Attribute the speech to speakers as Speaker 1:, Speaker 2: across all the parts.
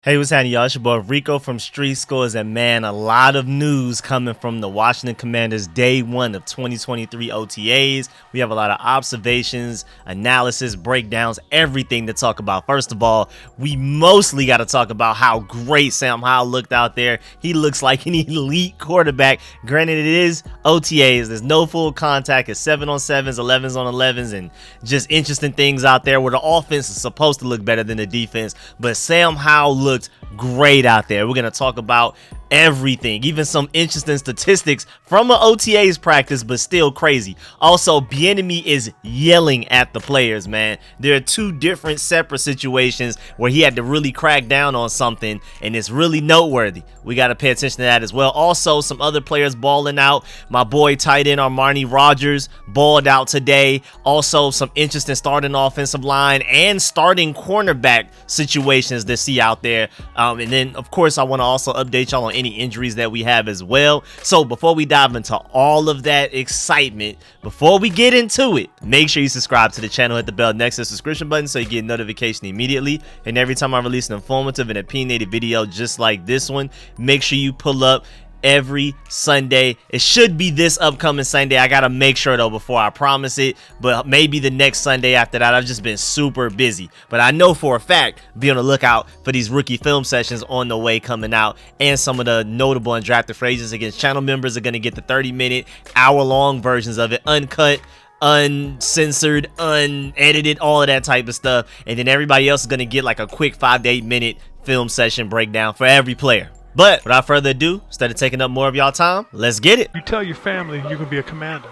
Speaker 1: Hey, what's happening, y'all? It's your boy Rico from Street Scores, and man, a lot of news coming from the Washington Commanders day one of 2023 OTAs. We have a lot of observations, analysis, breakdowns, everything to talk about. First of all, we mostly got to talk about how great Sam Howell looked out there. He looks like an elite quarterback. Granted, it is OTAs. There's no full contact. It's 7-on-7s, 11s on 11s, and just interesting things out there where the offense is supposed to look better than the defense. But Sam Howell looked great out there. We're going to talk about everything, even some interesting statistics from an OTAs practice, but still crazy. Also, Bieniemy is yelling at the players, man. There are two different separate situations where he had to really crack down on something, and it's really noteworthy. We got to pay attention to that as well. Also, some other players balling out. My boy tight end Armani Rogers balled out today. Also, some interesting starting offensive line and starting cornerback situations to see out there. And then, of course, I want to also update y'all on any injuries that we have as well. So before we dive into all of that excitement, before we get into it, make sure you subscribe to the channel, hit the bell next to the subscription button so you get a notification immediately. And every time I release an informative and opinionated video just like this one, make sure you pull up every Sunday. It should be this upcoming Sunday. I gotta make sure though before I promise it, but maybe the next Sunday after that. I've just been super busy, but I know for a fact be on the lookout for these rookie film sessions on the way coming out, and some of the notable undrafted phrases against channel members are gonna get the 30-minute, hour-long versions of it, uncut, uncensored, unedited, all of that type of stuff. And then everybody else is gonna get like a quick 5 to 8 minute film session breakdown for every player. But without further ado, instead of taking up more of y'all time, let's get it.
Speaker 2: You tell your family you can be a commander.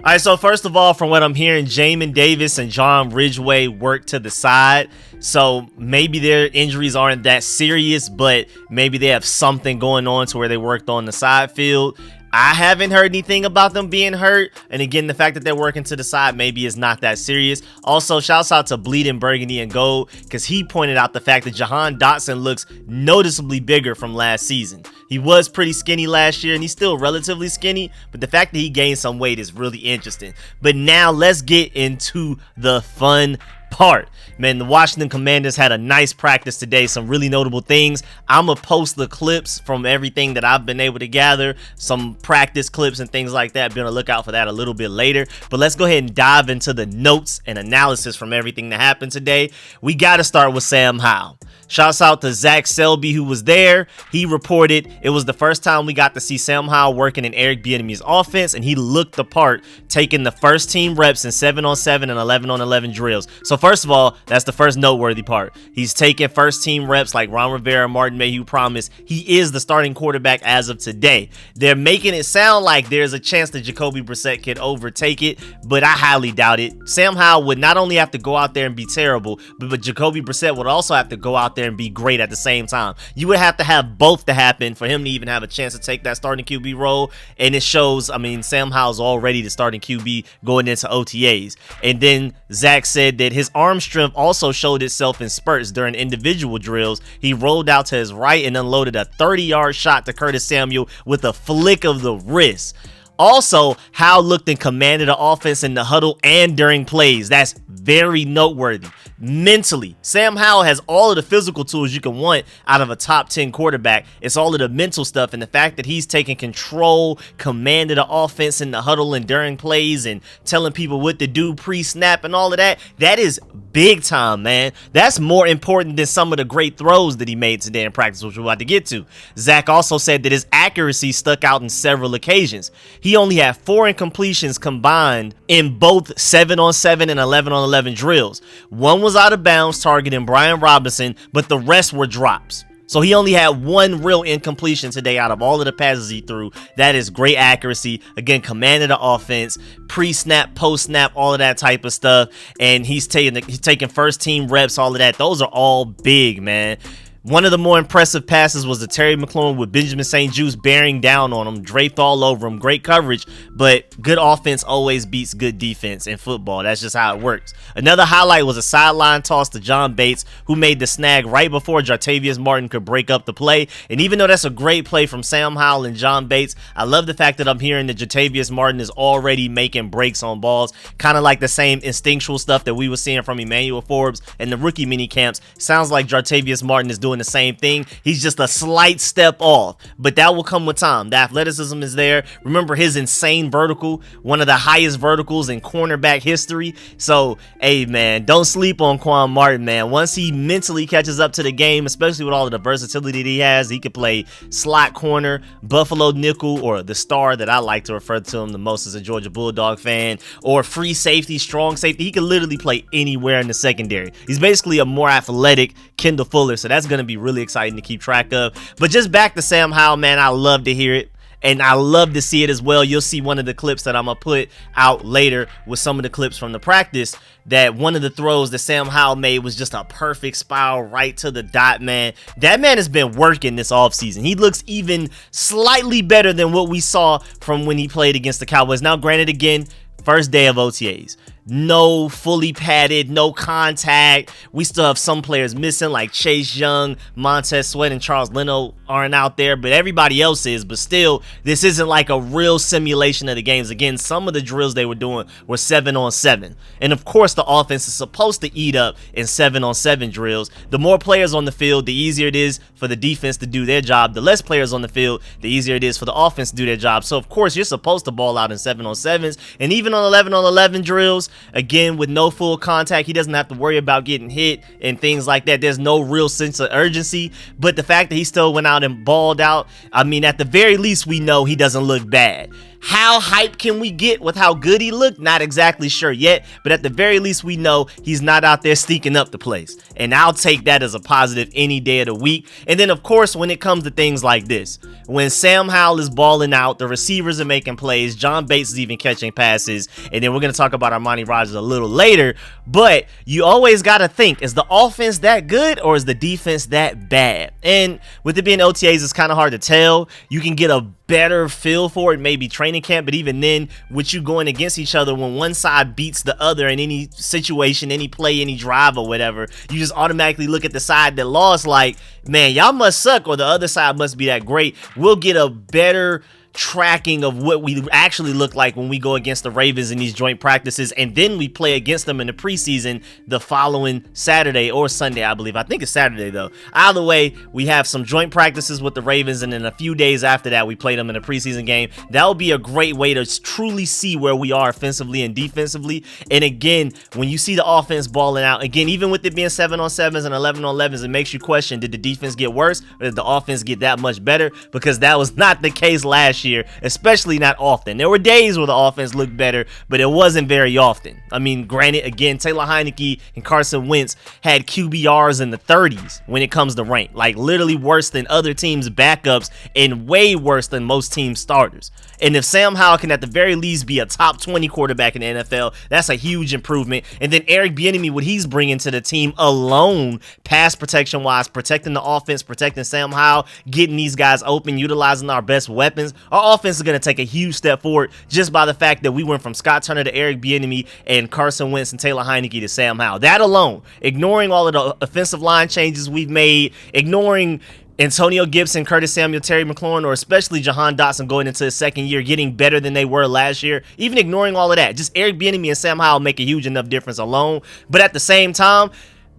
Speaker 1: All right, so first of all, from what I'm hearing, Jamin Davis and John Ridgway worked to the side. So maybe their injuries aren't that serious, but maybe they have something going on to where they worked on the side field. I haven't heard anything about them being hurt. And again, the fact that they're working to the side maybe is not that serious. Also, shouts out to Bleeding Burgundy and Gold, because he pointed out the fact that Jahan Dotson looks noticeably bigger from last season. He was pretty skinny last year, and he's still relatively skinny, but the fact that he gained some weight is really interesting. But now let's get into the fun part. Man, the Washington Commanders had a nice practice today. Some really notable things. I'm gonna post the clips from everything that I've been able to gather, some practice clips and things like that. Be on the lookout for that a little bit later. But let's go ahead and dive into the notes and analysis from everything that happened today. We got to start with Sam Howell. Shouts out to Zach Selby, who was there. He reported it was the first time we got to see Sam Howell working in Eric Bieniemy's offense, and he looked the part, taking the first team reps in 7-on-7 and 11-on-11 drills. So first of all, that's the first noteworthy part. He's taking first team reps like Ron Rivera, Martin Mayhew promised. He is the starting quarterback as of today. They're making it sound like there's a chance that Jacoby Brissett could overtake it, but I highly doubt it. Sam Howell would not only have to go out there and be terrible, but Jacoby Brissett would also have to go out there and be great at the same time. You would have to have both to happen for him to even have a chance to take that starting QB role, and it shows. I mean, Sam Howell's already the starting QB going into OTAs. And then Zach said that his arm strength also showed itself in spurts during individual drills. He rolled out to his right and unloaded a 30-yard shot to Curtis Samuel with a flick of the wrist. Also, Howell looked and commanded the offense in the huddle and during plays. That's very noteworthy. Mentally, Sam Howell has all of the physical tools you can want out of a top 10 quarterback. It's all of the mental stuff, and the fact that he's taking control, commanded the offense in the huddle and during plays, and telling people what to do pre-snap and all of that, that is big time, man. That's more important than some of the great throws that he made today in practice, which we're about to get to. Zach also said that his accuracy stuck out in several occasions. He only had 4 incompletions combined in both 7-on-7 and 11-on-11 drills. One was out of bounds targeting Brian Robinson, but the rest were drops. So he only had 1 real incompletion today out of all of the passes he threw. That is great accuracy. Again, commanded the offense, pre-snap, post-snap, all of that type of stuff. And he's taking first team reps, all of that. Those are all big, man. One of the more impressive passes was the Terry McLaurin with Benjamin St-Juste bearing down on him, draped all over him. Great coverage, but good offense always beats good defense in football. That's just how it works. Another highlight was a sideline toss to John Bates, who made the snag right before Jartavius Martin could break up the play. And even though that's a great play from Sam Howell and John Bates, I love the fact that I'm hearing that Jartavius Martin is already making breaks on balls, kind of like the same instinctual stuff that we were seeing from Emmanuel Forbes and the rookie mini camps. Sounds like Jartavius Martin is doing the same thing. He's just a slight step off, but that will come with time. The athleticism is there. Remember his insane vertical, one of the highest verticals in cornerback history. So, hey man, don't sleep on Quan Martin, man. Once he mentally catches up to the game, especially with all of the versatility that he has, he could play slot corner, Buffalo nickel, or the star that I like to refer to him the most as a Georgia Bulldog fan, or free safety, strong safety. He could literally play anywhere in the secondary. He's basically a more athletic Kendall Fuller, so that's going to be really exciting to keep track of. But just back to Sam Howell, man, I love to hear it. And I love to see it as well. You'll see one of the clips that I'm going to put out later with some of the clips from the practice, that one of the throws that Sam Howell made was just a perfect spiral right to the dot, man. That man has been working this offseason. He looks even slightly better than what we saw from when he played against the Cowboys. Now, granted, again, first day of OTAs. No fully padded, no contact. We still have some players missing, like Chase Young, Montez Sweat, and Charles Leno aren't out there, but everybody else is. But still, this isn't like a real simulation of the games. Again, some of the drills they were doing were 7-on-7. And of course, the offense is supposed to eat up in 7-on-7 drills. The more players on the field, the easier it is for the defense to do their job. The less players on the field, the easier it is for the offense to do their job. So, of course, you're supposed to ball out in 7-on-7s. And even on 11-on-11 drills, again, with no full contact, he doesn't have to worry about getting hit and things like that. There's no real sense of urgency. But the fact that he still went out and balled out, I mean, at the very least, we know he doesn't look bad. How hyped can we get with how good he looked? Not exactly sure yet, but at the very least, we know he's not out there stinking up the place. And I'll take that as a positive any day of the week. And then, of course, when it comes to things like this, when Sam Howell is balling out, the receivers are making plays, John Bates is even catching passes, and then we're going to talk about Armani Rogers a little later, but you always got to think, is the offense that good or is the defense that bad? And with it being OTAs, it's kind of hard to tell. You can get a better feel for it maybe training camp, but even then, with you going against each other, when one side beats the other in any situation, any play, any drive or whatever, you just automatically look at the side that lost like, man, y'all must suck, or the other side must be that great. We'll get a better tracking of what we actually look like when we go against the Ravens in these joint practices, and then we play against them in the preseason the following Saturday or Sunday, I believe. I think it's Saturday though. Either way, we have some joint practices with the Ravens, and then a few days after that we play them in a preseason game. That will be a great way to truly see where we are offensively and defensively. And again, when you see the offense balling out, again, even with it being 7-on-7s and 11-on-11s, it makes you question, did the defense get worse or did the offense get that much better? Because that was not the case last year, especially not often. There were days where the offense looked better, but it wasn't very often. I mean, granted, again, Taylor Heineke and Carson Wentz had QBRs in the 30s when it comes to rank, like literally worse than other teams' backups and way worse than most teams' starters. And if Sam Howell can at the very least be a top 20 quarterback in the NFL, that's a huge improvement. And then Eric Bieniemy, what he's bringing to the team alone, pass protection wise, protecting the offense, protecting Sam Howell, getting these guys open, utilizing our best weapons, our offense is going to take a huge step forward just by the fact that we went from Scott Turner to Eric Bieniemy and Carson Wentz and Taylor Heineke to Sam Howell. That alone, ignoring all of the offensive line changes we've made, ignoring Antonio Gibson, Curtis Samuel, Terry McLaurin, or especially Jahan Dotson going into his second year, getting better than they were last year, even ignoring all of that, just Eric Bieniemy and Sam Howell make a huge enough difference alone. But at the same time,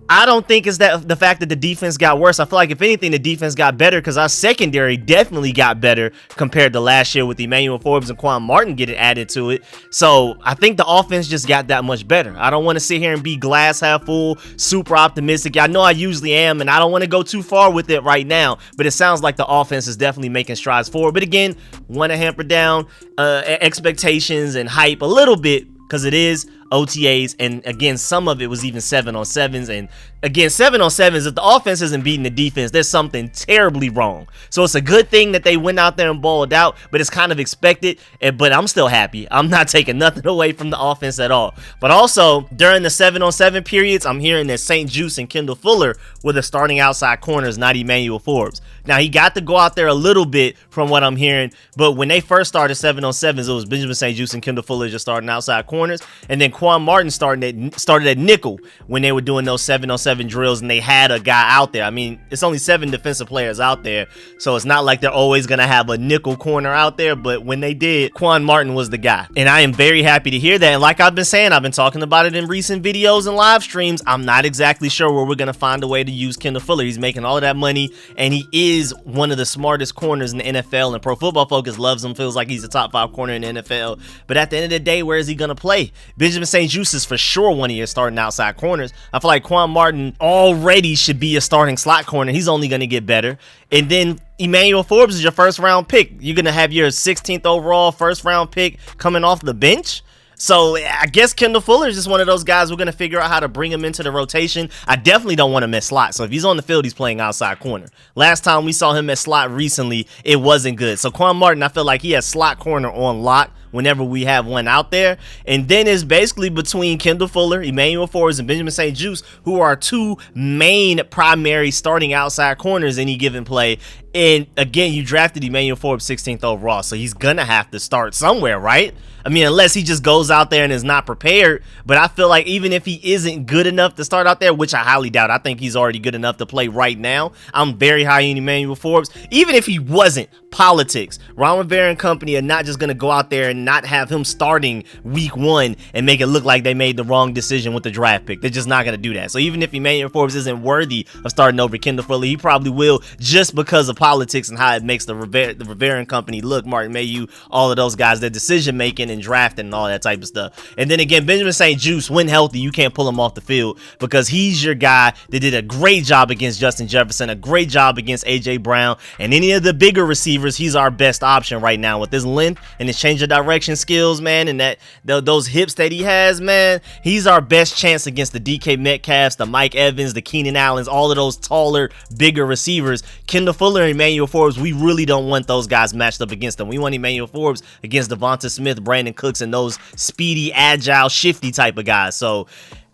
Speaker 1: I don't think it's that the fact that the defense got worse. I feel like if anything, the defense got better because our secondary definitely got better compared to last year with Emmanuel Forbes and Quan Martin getting added to it. So I think the offense just got that much better. I don't want to sit here and be glass half full, super optimistic. I know I usually am, and I don't want to go too far with it right now, but it sounds like the offense is definitely making strides forward. But again, want to hamper down expectations and hype a little bit, because it is OTAs, and again, some of it was even 7-on-7s. And again, 7-on-7s, if the offense isn't beating the defense, there's something terribly wrong. So it's a good thing that they went out there and balled out, but it's kind of expected. But I'm still happy. I'm not taking nothing away from the offense at all. But also, during the 7-on-7 periods, I'm hearing that St. Juice and Kendall Fuller were the starting outside corners, not Emmanuel Forbes. Now, he got to go out there a little bit from what I'm hearing, but when they first started 7-on-7s, it was Benjamin St. Juice and Kendall Fuller just starting outside corners, and then Quan Martin started at nickel when they were doing those 7-on-7 drills, and they had a guy out there. I mean, it's only 7 defensive players out there, so it's not like they're always going to have a nickel corner out there, but when they did, Quan Martin was the guy, and I am very happy to hear that. And like I've been saying, I've been talking about it in recent videos and live streams, I'm not exactly sure where we're going to find a way to use Kendall Fuller. He's making all of that money, and he is one of the smartest corners in the NFL, and Pro Football Focus loves him, feels like he's a top 5 corner in the NFL. But at the end of the day, where is he going to play? Benjamin St. Juice is for sure one of your starting outside corners. I feel like Quan Martin already should be a starting slot corner. He's only going to get better. And then Emmanuel Forbes is your first round pick. You're going to have your 16th overall first round pick coming off the bench. So I guess Kendall Fuller is just one of those guys we're going to figure out how to bring him into the rotation. I definitely don't want him at slot. So if he's on the field, he's playing outside corner. Last time we saw him at slot recently, it wasn't good. So Quan Martin, I feel like he has slot corner on lock whenever we have one out there. And then it's basically between Kendall Fuller, Emmanuel Forbes, and Benjamin St. Juice, who are 2 main primary starting outside corners any given play. And again, you drafted Emmanuel Forbes 16th overall, so he's gonna have to start somewhere, right? I mean, unless he just goes out there and is not prepared. But I feel like even if he isn't good enough to start out there, which I highly doubt, I think he's already good enough to play right now. I'm very high in Emmanuel Forbes. Even if he wasn't, politics. Ron Rivera and company are not just going to go out there and not have him starting week 1 and make it look like they made the wrong decision with the draft pick. They're just not going to do that. So even if Emmanuel Forbes isn't worthy of starting over Kendall Fuller, he probably will just because of politics and how it makes the Rivera and company look, Martin Mayhew, all of those guys, their decision making and drafting and all that type of stuff. And then again, Benjamin St. Juice, when healthy, you can't pull him off the field because he's your guy that did a great job against Justin Jefferson, a great job against AJ Brown, and any of the bigger receivers. He's our best option right now with his length and his change of direction skills, man, and those hips that he has, man. He's our best chance against the DK Metcalfs, the Mike Evans, the Keenan Allens, all of those taller, bigger receivers. Kendall Fuller and Emmanuel Forbes, we really don't want those guys matched up against them. We want Emmanuel Forbes against Devonta Smith, Brandon Cooks, and those speedy, agile, shifty type of guys. So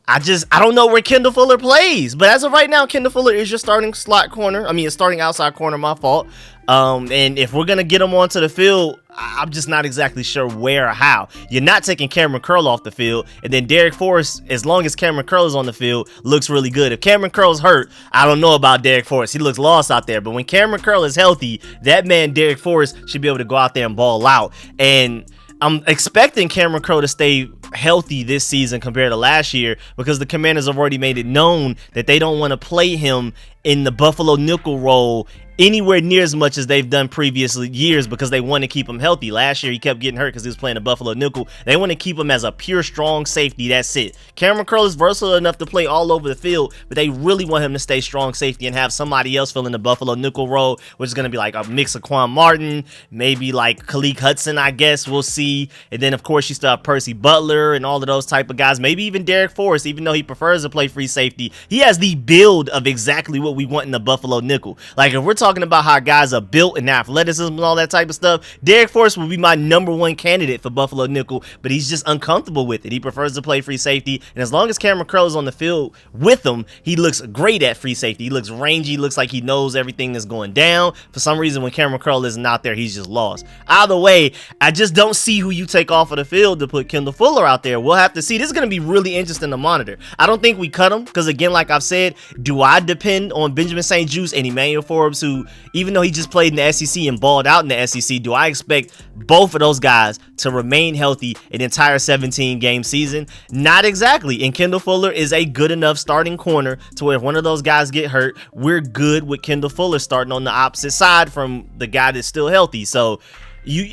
Speaker 1: I don't know where Kendall Fuller plays, but as of right now, Kendall Fuller is your starting slot corner. I mean, starting outside corner, my fault. And if we're going to get him onto the field, I'm just not exactly sure where or how. You're not taking Cameron Curl off the field, and then Derek Forrest, as long as Cameron Curl is on the field, looks really good. If Cameron Curl's hurt, I don't know about Derek Forrest. He looks lost out there, but when Cameron Curl is healthy, that man, Derek Forrest, should be able to go out there and ball out. And I'm expecting Cameron Curl to stay healthy this season compared to last year because the Commanders have already made it known that they don't want to play him in the Buffalo nickel role anywhere near as much as they've done previous years because they want to keep him healthy. Last year, he kept getting hurt because he was playing the Buffalo nickel. They want to keep him as a pure, strong safety. That's it. Cameron Curl is versatile enough to play all over the field, but they really want him to stay strong safety and have somebody else fill in the Buffalo nickel role, which is going to be like a mix of Quan Martin, maybe like Khaleke Hudson, I guess. We'll see. And then, of course, you still have Percy Butler and all of those type of guys. Maybe even Derek Forrest, even though he prefers to play free safety. He has the build of exactly what we want in the Buffalo nickel. Like, if we're talking about how guys are built and athleticism and all that type of stuff, Derek Forrest would be my #1 candidate for Buffalo nickel, but he's just uncomfortable with it. He prefers to play free safety, and as long as Cameron Curl is on the field with him, he looks great at free safety. He looks rangy, looks like he knows everything that's going down. For some reason, when Cameron Curl isn't out there, he's just lost. Either way, I just don't see who you take off of the field to put Kendall Fuller out there. We'll have to see. This is going to be really interesting to monitor. I don't think we cut him because, again, like I've said, do I depend on Benjamin St. Juice and Emmanuel Forbes, who, even though he just played in the SEC and balled out in the SEC, do I expect both of those guys to remain healthy an entire 17-game season? Not exactly. And Kendall Fuller is a good enough starting corner to where if one of those guys get hurt, we're good with Kendall Fuller starting on the opposite side from the guy that's still healthy. So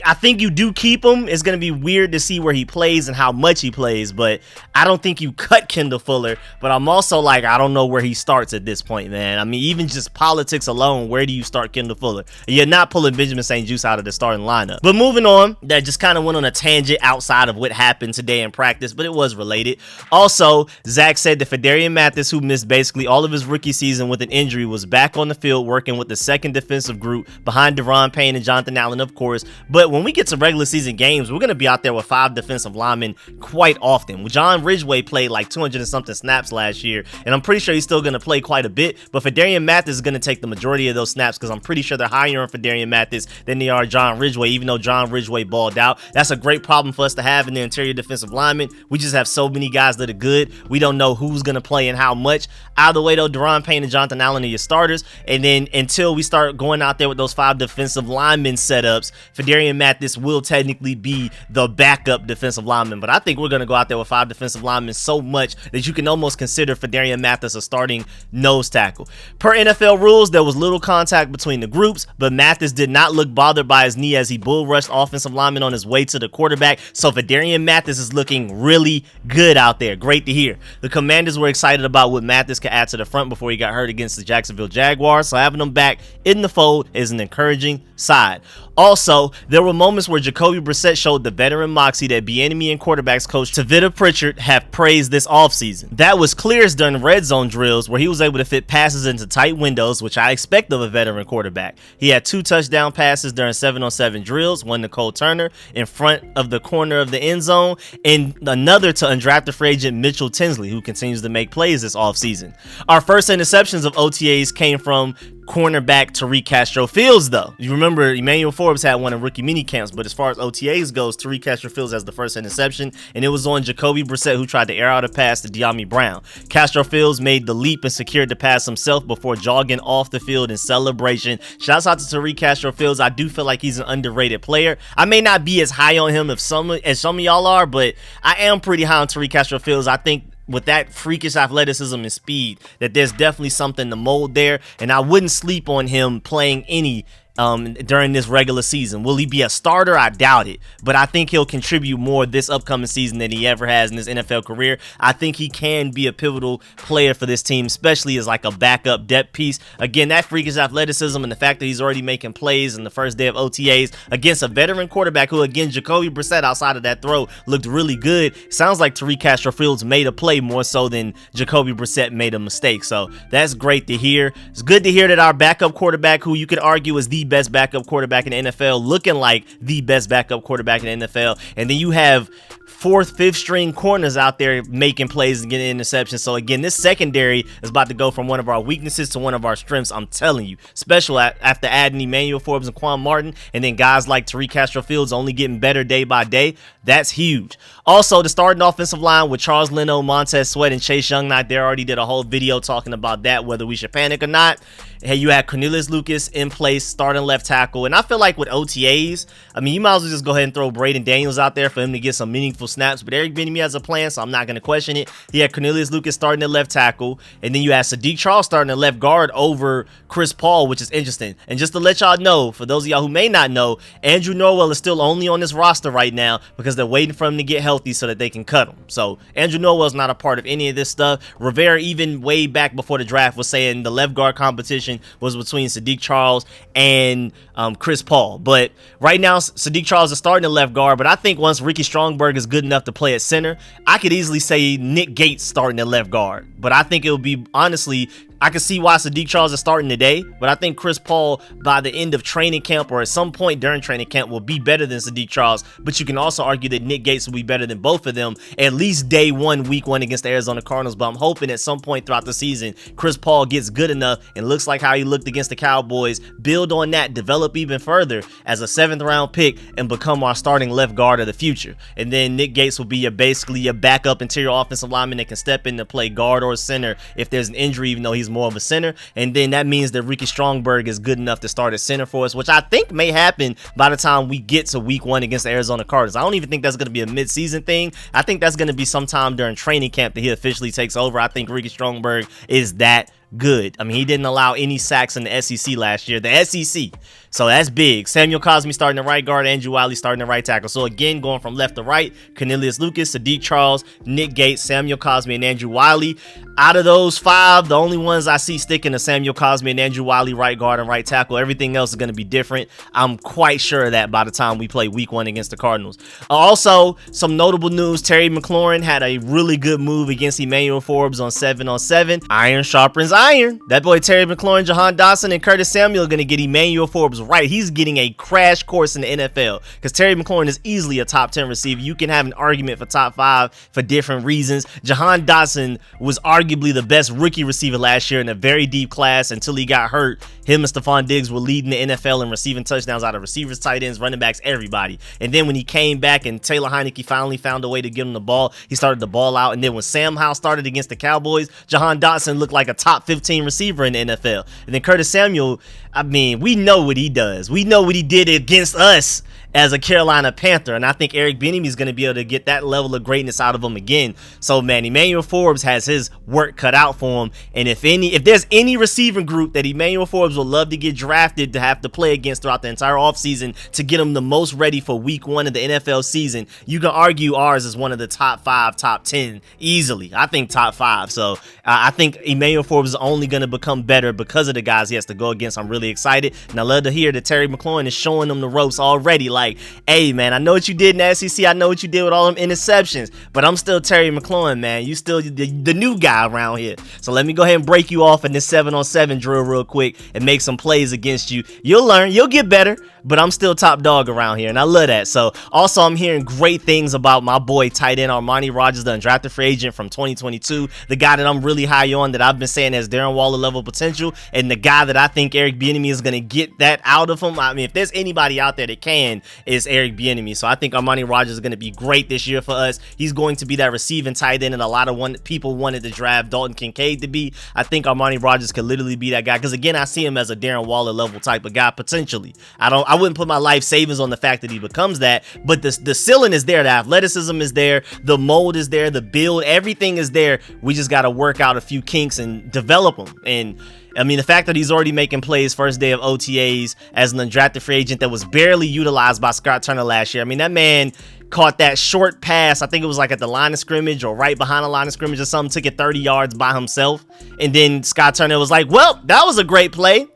Speaker 1: I think you do keep him. It's going to be weird to see where he plays and how much he plays, but I don't think you cut Kendall Fuller. But I'm also like, I don't know where he starts at this point, man. I mean, even just politics alone, where do you start Kendall Fuller? You're not pulling Benjamin St. Juste out of the starting lineup. But moving on, that just kind of went on a tangent outside of what happened today in practice, but it was related. Also, Zach said that Phidarian Mathis, who missed basically all of his rookie season with an injury, was back on the field working with the second defensive group behind Deron Payne and Jonathan Allen, of course. But when we get to regular season games, we're going to be out there with 5 defensive linemen quite often. John Ridgeway played like 200 and something snaps last year, and I'm pretty sure he's still going to play quite a bit, but Phidarian Mathis is going to take the majority of those snaps because I'm pretty sure they're higher on Phidarian Mathis than they are John Ridgeway, even though John Ridgeway balled out. That's a great problem for us to have in the interior defensive linemen. We just have so many guys that are good. We don't know who's going to play and how much. Either way, though, Deron Payne and Jonathan Allen are your starters, and then until we start going out there with those 5 defensive linemen setups, Phidarian Mathis will technically be the backup defensive lineman, but I think we're going to go out there with 5 defensive linemen so much that you can almost consider Phidarian Mathis a starting nose tackle. Per NFL rules, there was little contact between the groups, but Mathis did not look bothered by his knee as he bull rushed offensive linemen on his way to the quarterback, so Phidarian Mathis is looking really good out there. Great to hear. The Commanders were excited about what Mathis could add to the front before he got hurt against the Jacksonville Jaguars, so having him back in the fold is an encouraging side. Also, there were moments where Jacoby Brissett showed the veteran moxie that Bieniemy and quarterbacks coach Tavita Pritchard have praised this offseason. That was clearest during red zone drills where he was able to fit passes into tight windows, which I expect of a veteran quarterback. He had 2 touchdown passes during 7-on-7 drills, one to Cole Turner in front of the corner of the end zone, and another to undrafted free agent Mitchell Tinsley, who continues to make plays this offseason. Our first interceptions of OTAs came from cornerback Tariq Castro-Fields, though. You remember Emmanuel Forbes had one in rookie mini camps, but as far as OTAs goes, Tariq Castro-Fields has the first interception, and it was on Jacoby Brissett, who tried to air out a pass to De'Ami Brown. Castro-Fields made the leap and secured the pass himself before jogging off the field in celebration. Shouts out to Tariq Castro-Fields. I do feel like he's an underrated player. I may not be as high on him as some of y'all are, but I am pretty high on Tariq Castro-Fields. I think with that freakish athleticism and speed, that there's definitely something to mold there, and I wouldn't sleep on him playing any during this regular season. Will he be a starter? I doubt it, but I think he'll contribute more this upcoming season than he ever has in his NFL career. I think he can be a pivotal player for this team, especially as like a backup depth piece. Again, that freakish athleticism and the fact that he's already making plays in the first day of OTAs against a veteran quarterback who, again, Jacoby Brissett outside of that throw looked really good. Sounds like Tariq Castro-Fields made a play more so than Jacoby Brissett made a mistake, so that's great to hear. It's good to hear that our backup quarterback, who you could argue is the best backup quarterback in the NFL, looking like the best backup quarterback in the NFL, and then you have 4th, 5th string corners out there making plays and getting interceptions. So again, this secondary is about to go from one of our weaknesses to one of our strengths. I'm telling you, especially after adding Emmanuel Forbes and Quan Martin, and then guys like Tariq Castro-Fields only getting better day by day. That's huge. Also, the starting offensive line with Charles Leno, Montez Sweat, and Chase Young not there. Already did a whole video talking about that, whether we should panic or not. Hey, you had Cornelius Lucas in place, starting left tackle. And I feel like with OTAs, I mean, you might as well just go ahead and throw Braden Daniels out there for him to get some meaningful snaps. But Eric Bieniemy has a plan, so I'm not going to question it. He had Cornelius Lucas starting at left tackle. And then you had Sadiq Charles starting at left guard over Chris Paul, which is interesting. And just to let y'all know, for those of y'all who may not know, Andrew Norwell is still only on this roster right now because they're waiting for him to get healthy so that they can cut him. So Andrew Norwell is not a part of any of this stuff. Rivera, even way back before the draft, was saying the left guard competition was between Sadiq Charles and Chris Paul. But right now, Sadiq Charles is starting at left guard, but I think once Ricky Strongberg is good enough to play at center, I could easily say Nick Gates starting at left guard. But I think it would be, honestly, I can see why Sadiq Charles is starting today, but I think Chris Paul by the end of training camp or at some point during training camp will be better than Sadiq Charles. But you can also argue that Nick Gates will be better than both of them at least day one, week one against the Arizona Cardinals. But I'm hoping at some point throughout the season, Chris Paul gets good enough and looks like how he looked against the Cowboys, build on that, develop even further as a 7th round pick and become our starting left guard of the future. And then Nick Gates will be basically your backup interior offensive lineman that can step in to play guard or center if there's an injury, even though he's more of a center. And then that means that Ricky Strongberg is good enough to start at center for us, which I think may happen by the time we get to week 1 against the Arizona Cardinals. I don't even think that's going to be a mid-season thing. I think that's going to be sometime during training camp that he officially takes over. I think Ricky Strongberg is that good. I mean, he didn't allow any sacks in the SEC last year. The SEC. So that's big. Samuel Cosme starting the right guard, Andrew Wiley starting the right tackle. So again, going from left to right, Cornelius Lucas, Sadiq Charles, Nick Gates, Samuel Cosme, and Andrew Wiley. Out of those 5, the only ones I see sticking to Samuel Cosme and Andrew Wiley, right guard and right tackle. Everything else is going to be different. I'm quite sure of that by the time we play week 1 against the Cardinals. Also, some notable news. Terry McLaurin had a really good move against Emmanuel Forbes on 7-on-7. Iron sharpens iron. That boy Terry McLaurin, Jahan Dotson, and Curtis Samuel are going to get Emmanuel Forbes right. He's getting a crash course in the NFL because Terry McLaurin is easily a top 10 receiver. You can have an argument for top 5 for different reasons. Jahan Dotson was arguably the best rookie receiver last year in a very deep class until he got hurt. Him and Stephon Diggs were leading the NFL in receiving touchdowns out of receivers, tight ends, running backs, everybody. And then when he came back and Taylor Heineke finally found a way to get him the ball, he started to ball out. And then when Sam Howell started against the Cowboys, Jahan Dotson looked like a top 15 receiver in the NFL. And then Curtis Samuel, I mean, we know what he does. We know what he did against us as a Carolina Panther, and I think Eric Bieniemy is going to be able to get that level of greatness out of him again. So, man, Emmanuel Forbes has his work cut out for him, and if there's any receiving group that Emmanuel Forbes would love to get drafted to have to play against throughout the entire offseason to get him the most ready for week 1 of the NFL season, you can argue ours is one of the top 5, top 10 easily. I think top 5. So I think Emmanuel Forbes is only going to become better because of the guys he has to go against. I'm really excited, and I love to hear that Terry McLaurin is showing them the ropes already. Like, hey, man, I know what you did in the SEC. I know what you did with all them interceptions, but I'm still Terry McLaurin, man. You still the new guy around here. So let me go ahead and break you off in this 7-on-7 drill real quick and make some plays against you. You'll learn. You'll get better, but I'm still top dog around here, and I love that. So also, I'm hearing great things about my boy tight end Armani Rogers, the undrafted free agent from 2022, the guy that I'm really high on, that I've been saying has Darren Waller level potential, and the guy that I think Eric Bieniemy is going to get that out of him. I mean, if there's anybody out there that can, is Eric Bieniemy. So I think Armani Rogers is going to be great this year for us. He's going to be that receiving tight end, and a lot of people wanted to draft Dalton Kincaid to be. I think Armani Rogers could literally be that guy, because again, I see him as a Darren Waller level type of guy potentially. I wouldn't put my life savings on the fact that he becomes that, but the ceiling is there, the athleticism is there, the mold is there, the build, everything is there. We just got to work out a few kinks and develop them. And I mean, the fact that he's already making plays first day of OTAs as an undrafted free agent that was barely utilized by Scott Turner last year. I mean, that man caught that short pass. I think it was like at the line of scrimmage or right behind the line of scrimmage or something, took it 30 yards by himself. And then Scott Turner was like, well, that was a great play.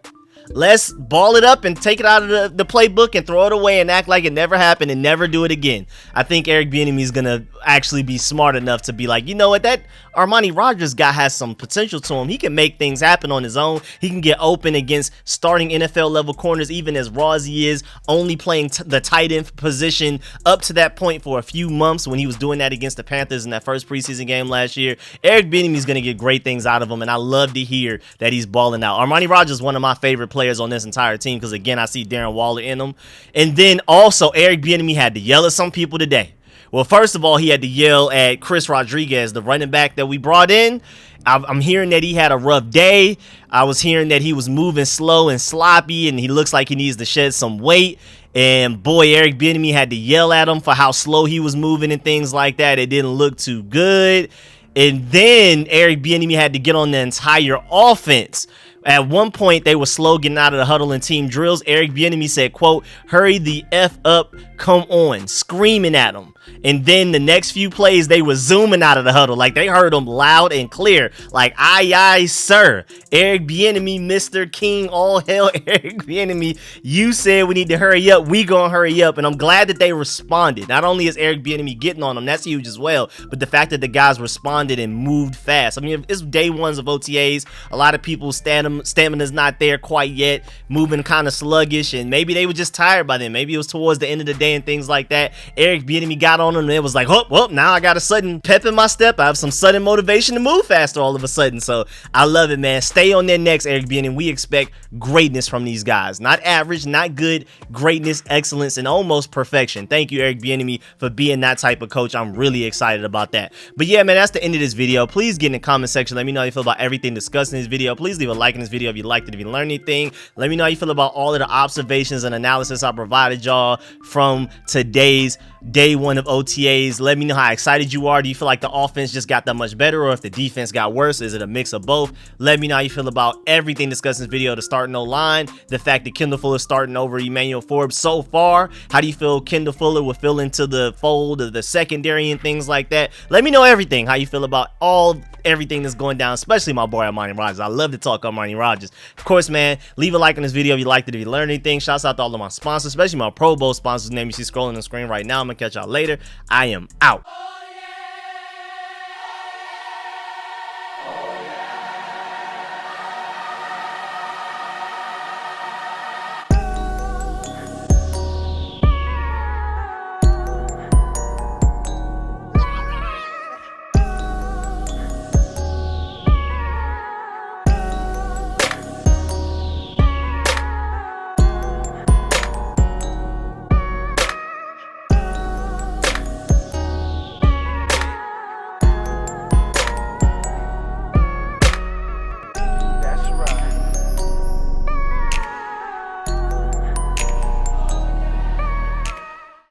Speaker 1: Let's ball it up and take it out of the playbook and throw it away and act like it never happened and never do it again. I think Eric Bieniemy is going to actually be smart enough to be like, you know what, that Armani Rogers guy has some potential to him. He can make things happen on his own. He can get open against starting NFL level corners, even as raw as he is, only playing the tight end position up to that point for a few months when he was doing that against the Panthers in that first preseason game last year. Eric Bieniemy is going to get great things out of him, and I love to hear that he's balling out. Armani Rogers is one of my favorite players on this entire team because, again, I see Darren Waller in him. And then also, Eric Bieniemy had to yell at some people today. Well, first of all, he had to yell at Chris Rodriguez, the running back that we brought in. I'm hearing that he had a rough day. I was hearing that he was moving slow and sloppy, and he looks like he needs to shed some weight. And boy, Eric Bieniemy had to yell at him for how slow he was moving and things like that. It didn't look too good. And then Eric Bieniemy had to get on the entire offense. At one point, they were slow getting out of the huddle and team drills. Eric Bieniemy said, quote, "Hurry the F up, come on," screaming at him. And then the next few plays, they were zooming out of the huddle. Like, they heard him loud and clear. Like, aye, aye, sir. Eric Bieniemy, Mr. King, all hail Eric Bieniemy. You said we need to hurry up. We gonna hurry up. And I'm glad that they responded. Not only is Eric Bieniemy getting on them, that's huge as well, but the fact that the guys responded and moved fast. I mean, it's day ones of OTAs. A lot of people's stamina's not there quite yet, moving kind of sluggish, and maybe they were just tired by then. Maybe it was towards the end of the day and things like that. Eric Bieniemy got on them, and it was like, oh, now I got a sudden pep in my step. I have some sudden motivation to move faster all of a sudden. So I love it, man. Stay on their necks, Eric Bieniemy. We expect greatness from these guys. Not average, not good, greatness, excellence, and almost perfection. Thank you, Eric Bieniemy, for being that type of coach. I'm really excited about that. But yeah, man, that's the end of this video. Please get in the comment section. Let me know how you feel about everything discussed in this video. Please leave a like in this video if you liked it, if you learned anything. Let me know how you feel about all of the observations and analysis I provided y'all from today's day one of OTAs. Let me know how excited you are. Do you feel like the offense just got that much better, or if the defense got worse? Is it a mix of both? Let me know how you feel about everything discussed in this video. The starting O-line, the fact that Kendall Fuller starting over Emmanuel Forbes so far. How do you feel Kendall Fuller will fill into the fold of the secondary and things like that? Let me know everything. How you feel about everything that's going down, especially my boy Armani Rogers. I love to talk Armani Rogers. Of course, man, leave a like on this video if you liked it, if you learned anything. Shouts out to all of my sponsors, especially my Pro Bowl sponsors' name you see scrolling on the screen right now. I'm gonna catch y'all later. I am out.